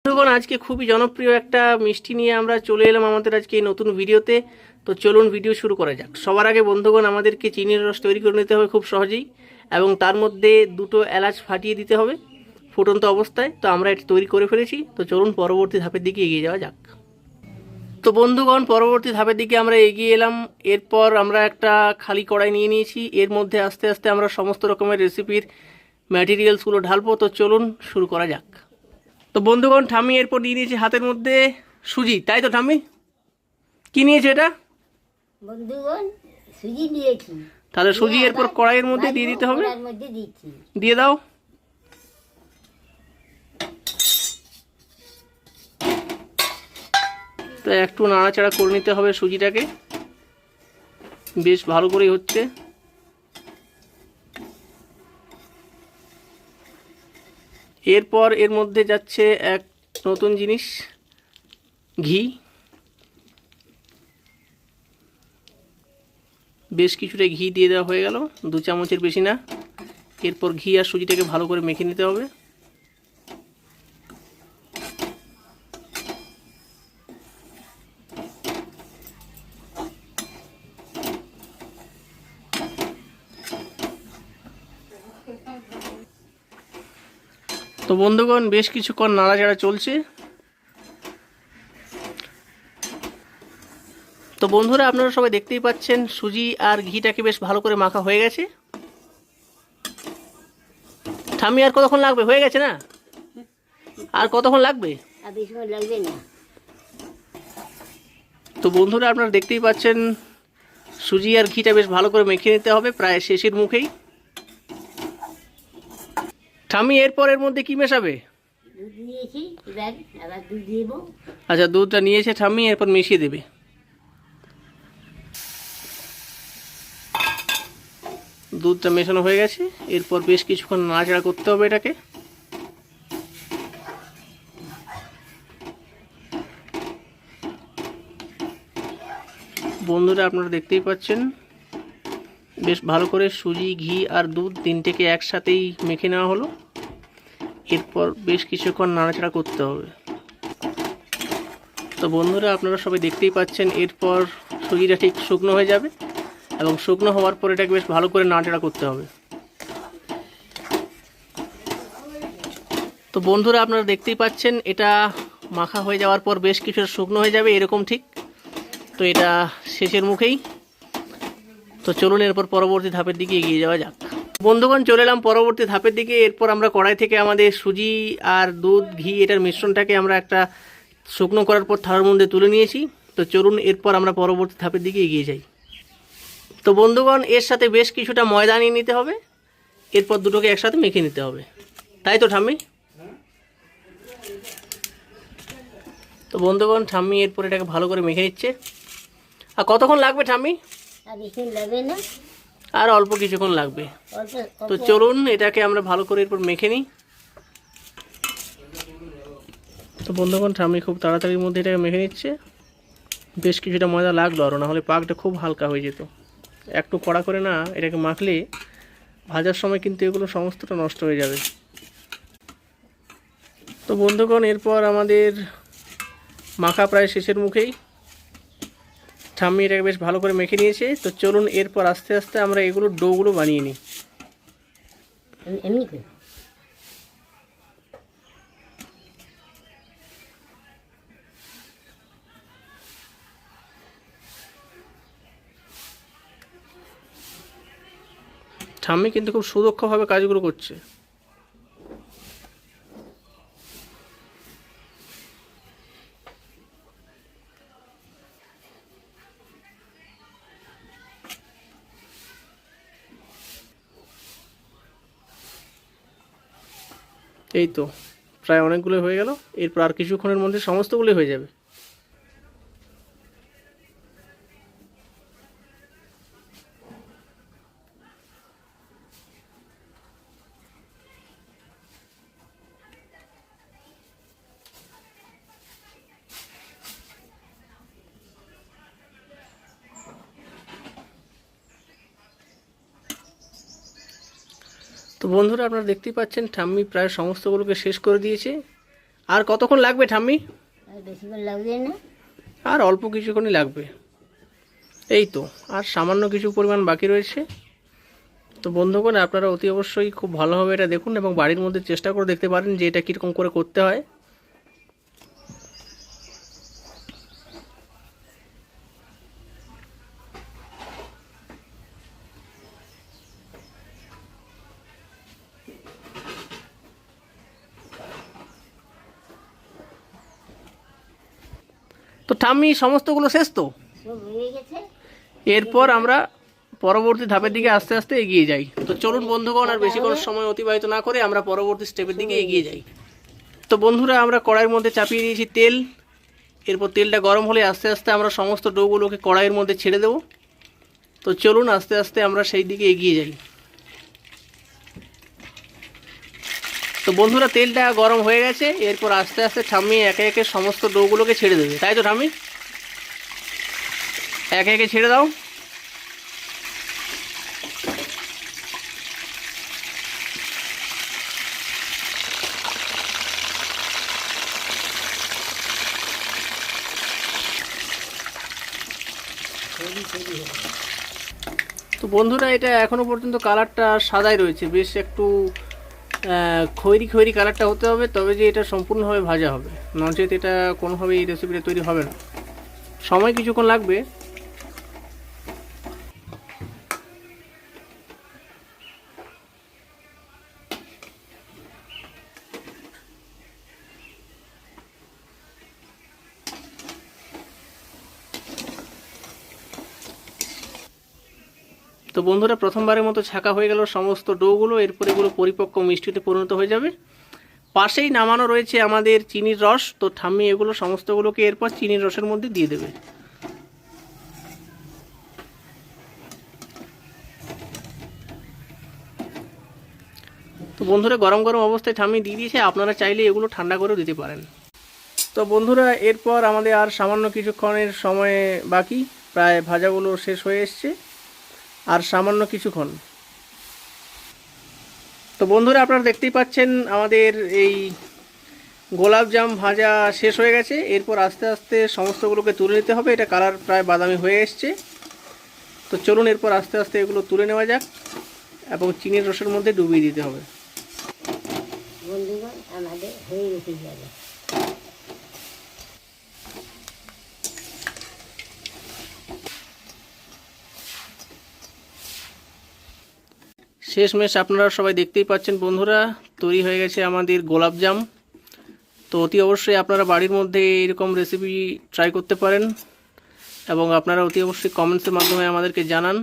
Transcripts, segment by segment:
বন্ধুগণ, আজকে খুবই জনপ্রিয় একটা মিষ্টি নিয়ে আমরা চলে এলাম আমাদের আজকে এই নতুন ভিডিওতে। তো চলুন ভিডিও শুরু করা যাক। সবার আগে বন্ধুগণ, আমাদেরকে চিনির রস তৈরি করে নিতে হবে খুব সহজেই, এবং তার মধ্যে দুটো এলাচ ফাটিয়ে দিতে হবে ফুটন্ত অবস্থায়। তো আমরা এটা তৈরি করে ফেলেছি। তো চলুন পরবর্তী ধাপের দিকে এগিয়ে যাওয়া যাক। তো বন্ধুগণ, পরবর্তী ধাপের দিকে আমরা এগিয়ে এলাম। এরপর আমরা একটা খালি কড়াই নিয়ে নিয়েছি। এর মধ্যে আস্তে আস্তে আমরা সমস্ত রকমের রেসিপির ম্যাটেরিয়ালসগুলো ঢালবো। তো চলুন শুরু করা যাক। তো বন্ধুগণ, ঠাম্মি এরপর নিয়ে নিয়েছি হাতের মধ্যে সুজি, তাই তো ঠাম্মি? কি নিয়েছে এটা? বন্ধুগণ, সুজি দিয়েছি। তাহলে সুজি এরপর কড়াইয়ের মধ্যে দিয়ে দিতে হবে। দিয়ে দাও। তো একটু নাড়াচাড়া করে নিতে হবে সুজিটাকে, বেশ ভালো করেই হচ্ছে। এরপর এর মধ্যে যাচ্ছে এক নতুন জিনিস, ঘি। বেশ কিছুটা ঘি দিয়ে দেওয়া হয়ে গেল, 2 চামচের বেশি না। এরপর ঘি আর সুজিটাকে ভালো করে মেখে নিতে হবে। তো বন্ধুগণ, বেশ কিছুক্ষণ নাড়াচাড়া চলছে। তো বন্ধুরা, আপনারা সবাই দেখতেই পাচ্ছেন সুজি আর ঘিটাকে বেশ ভালো করে মাখা হয়ে গেছে। ঠাম্মি, আর কতক্ষণ লাগবে? হয়ে গেছে না? আর কতক্ষণ লাগবে? আর বেশি লাগবে না। তো বন্ধুরা, আপনারা দেখতেই পাচ্ছেন সুজি আর ঘিটা বেশ ভালো করে মেখে নিতে হবে, প্রায় শেষের মুখেই। ঠাম্মি, এরপর এর মধ্যে কি মেশাবে? দুধ নিয়েছি, এবার আবার দুধ দেবো। আচ্ছা, দুধটা নিয়েছে ঠাম্মি, এরপর মিশিয়ে দেবে। দুধটা মেশানো হয়ে গেছে। এরপর বেশ কিছুক্ষণ নাড়াচাড়া করতে হবে এটাকে। বন্ধুরা, আপনারা দেখতেই পাচ্ছেন বেশ ভালো করে সুজি, ঘি আর দুধ তিনটেকে একসাথেই মেখে নেওয়া হলো। এরপর বেশ কিছুক্ষণ নাড়াচাড়া করতে হবে। তো বন্ধুরা, আপনারা সবাই দেখতেই পাচ্ছেন এরপর সুজিটা ঠিক শুকনো হয়ে যাবে, এবং শুকনো হওয়ার পর এটাকে বেশ ভালো করে নাড়াচাড়া করতে হবে। তো বন্ধুরা, আপনারা দেখতেই পাচ্ছেন এটা মাখা হয়ে যাওয়ার পর বেশ কিছুটা শুকনো হয়ে যাবে, এরকম ঠিক। তো এটা শেষের মুখেই। তো চলুন এরপর পরবর্তী ধাপের দিকে এগিয়ে যাওয়া যাক। বন্ধুগণ, চলে এলাম পরবর্তী ধাপের দিকে। এরপর আমরা কড়াই থেকে আমাদের সুজি আর দুধ, ঘি এটার মিশ্রণটাকে আমরা একটা শুকনো করার পর থালার মধ্যে তুলে নিয়েছি। তো চলুন এরপর আমরা পরবর্তী ধাপের দিকে এগিয়ে যাই। তো বন্ধুগণ, এর সাথে বেশ কিছুটা ময়দা নিয়ে নিতে হবে। এরপর দুটোকে একসাথে মেখে নিতে হবে, তাই তো ঠাম্মি? তো বন্ধুগণ, ঠাম্মি এরপর এটাকে ভালো করে মেখে নিচ্ছে। আর কতক্ষণ লাগবে ঠাম্মি? আর বেশি লাগবে না, আর অল্প কিছুক্ষণ লাগবে। অল্প। তো চলুন এটাকে আমরা ভালো করে এরপর মেখে নিই। তো বন্ধুগণ, ঠাম্মি খুব তাড়াতাড়ির মধ্যে এটাকে মেখে নিচ্ছে। বেশ কিছুটা ময়দা লাগলো আরও, নাহলে পাকটা খুব হালকা হয়ে যেত। একটু কড়া করে না এটাকে মাখলে ভাজার সময় কিন্তু এগুলো সমস্তটা নষ্ট হয়ে যাবে। তো বন্ধুগণ, এরপর আমাদের মাখা প্রায় শেষের মুখেই। ঠাম্মি এটাকে বেশ ভালো করে মেখে নিয়েছে। তো চলুন এরপর আস্তে আস্তে আমরা এগুলোর ডোগুলো বানিয়ে নিই। এমনি করে ঠাম্মি কিন্তু খুব সুদক্ষভাবে কাজগুলো করছে। এই তো প্রায় অনেকগুলো হয়ে গেল। এরপর আর কিছুক্ষণের মধ্যে সমস্তগুলো হয়ে যাবে। তো বন্ধুরা, আপনারা দেখতেই পাচ্ছেন ঠাম্মি প্রায় সমস্তগুলোকে শেষ করে দিয়েছে। আর কতক্ষণ লাগবে ঠাম্মি? আর বেশিক্ষণ লাগবে না। আর অল্প কিছুক্ষণই লাগবে। এই তো আর সামান্য কিছু পরিমাণ বাকি রয়েছে। তো বন্ধুগণ, আপনারা অতি অবশ্যই খুব ভালোভাবে এটা দেখুন এবং বাড়ির মধ্যে চেষ্টা করে দেখতে পারেন যে এটা কীরকম করে করতে হয়। তো ঠাম্মি সমস্তগুলো শেষ তো? সব হয়ে গেছে। এরপর আমরা পরবর্তী ধাপের দিকে আস্তে আস্তে এগিয়ে যাই। তো চলুন বন্ধুগণ, আর বেশিক্ষণ সময় অতিবাহিত না করে আমরা পরবর্তী স্টেপের দিকে এগিয়ে যাই। তো বন্ধুরা, আমরা কড়াইয়ের মধ্যে চাপিয়ে দিয়েছি তেল। এরপর তেলটা গরম হলে আস্তে আস্তে আমরা সমস্ত ডোগুলোকে কড়াইয়ের মধ্যে ছেড়ে দেব। তো চলুন আস্তে আস্তে আমরা সেই দিকে এগিয়ে যাই। তো বন্ধুরা, তেলটা গরম হয়ে গেছে। এরপর আস্তে আস্তে ঠাম্মি একে একে সমস্ত ডোগুলোকে ছেড়ে দেবে, তাই তো ঠাম্মি? একে একে ছেড়ে দাও। তো বন্ধুরা, এটা এখনো পর্যন্ত কালারটা সাদাই রয়েছে, বেশ একটু খয়েরি খয়েরি কালারটা হতে হবে, তবে যে এটা সম্পূর্ণভাবে ভাজা হবে, নচেত এটা কোনোভাবেই এই রেসিপিটা তৈরি হবে না। সময় কিছুক্ষণ লাগবে। তো বন্ধুরা, প্রথমবারের মতো ছাঁকা হয়ে গেল সমস্ত ডোগুলো। এরপর এগুলো পরিপক্ক মিষ্টিতে পরিণত হয়ে যাবে। পাশেই নামানো রয়েছে আমাদের চিনির রস। তো ঠাম্মি এগুলো সমস্তগুলোকে এরপর চিনির রসের মধ্যে দিয়ে দেবে। তো বন্ধুরা, গরম গরম অবস্থায় ঠাম্মি দিয়ে দিয়েছে, আপনারা চাইলে এগুলো ঠান্ডা করেও দিতে পারেন। তো বন্ধুরা, এরপর আমাদের আর সামান্য কিছুক্ষণের সময় বাকি, প্রায় ভাজাগুলো শেষ হয়ে এসছে, আর সামান্য কিছুক্ষণ। তো বন্ধুরা, আপনারা দেখতেই পাচ্ছেন আমাদের এই গোলাপজাম ভাজা শেষ হয়ে গেছে। এরপর আস্তে আস্তে সমস্তগুলোকে তুলে নিতে হবে। এটা কালার প্রায় বাদামি হয়ে এসছে। তো চলুন এরপর আস্তে আস্তে এগুলো তুলে নেওয়া যাক এবং চিনির রসের মধ্যে ডুবিয়ে দিতে হবে। বন্ধুগণ, আমাদের হয়ে গেছে যাবে। শেষমেশ আপনারা সবাই দেখতেই পাচ্ছেন বন্ধুরা, তৈরি হয়ে গেছে আমাদের গোলাপজাম। তো অতি অবশ্যই আপনারা বাড়ির মধ্যে এরকম রেসিপি ট্রাই করতে পারেন এবং আপনারা অতি অবশ্যই কমেন্টসের মাধ্যমে আমাদেরকে জানান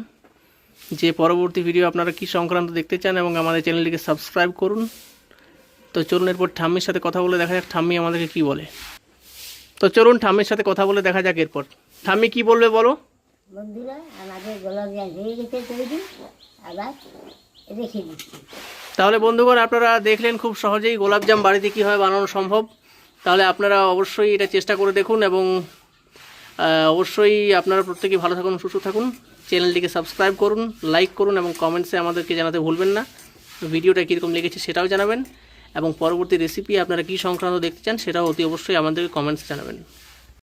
যে পরবর্তী ভিডিও আপনারা কী সংক্রান্ত দেখতে চান এবং আমাদের চ্যানেলটিকে সাবস্ক্রাইব করুন। তো চলুন এরপর ঠাম্মির সাথে কথা বলে দেখা যাক ঠাম্মি আমাদেরকে কি বলে। তো চলুন ঠাম্মির সাথে কথা বলে দেখা যাক এরপর ঠাম্মি কি বলবে, বলো। বন্ধুরা, আমাদের গোলাপজাম হয়ে গেছে তৈরি, আবার রেখে দিচ্ছি। তাহলে বন্ধুগণ, আপনারা দেখলেন খুব সহজেই গোলাপজাম বাড়িতে কীভাবে বানানো সম্ভব। তাহলে আপনারা অবশ্যই এটা চেষ্টা করে দেখুন এবং অবশ্যই আপনারা প্রত্যেকেই ভালো থাকুন, সুস্থ থাকুন। চ্যানেলটিকে সাবস্ক্রাইব করুন, লাইক করুন এবং কমেন্টসে আমাদেরকে জানাতে ভুলবেন না। ভিডিওটা কীরকম লেগেছে সেটাও জানাবেন এবং পরবর্তী রেসিপি আপনারা কী সংক্রান্ত দেখতে চান সেটাও অতি অবশ্যই আমাদেরকে কমেন্টসে জানাবেন।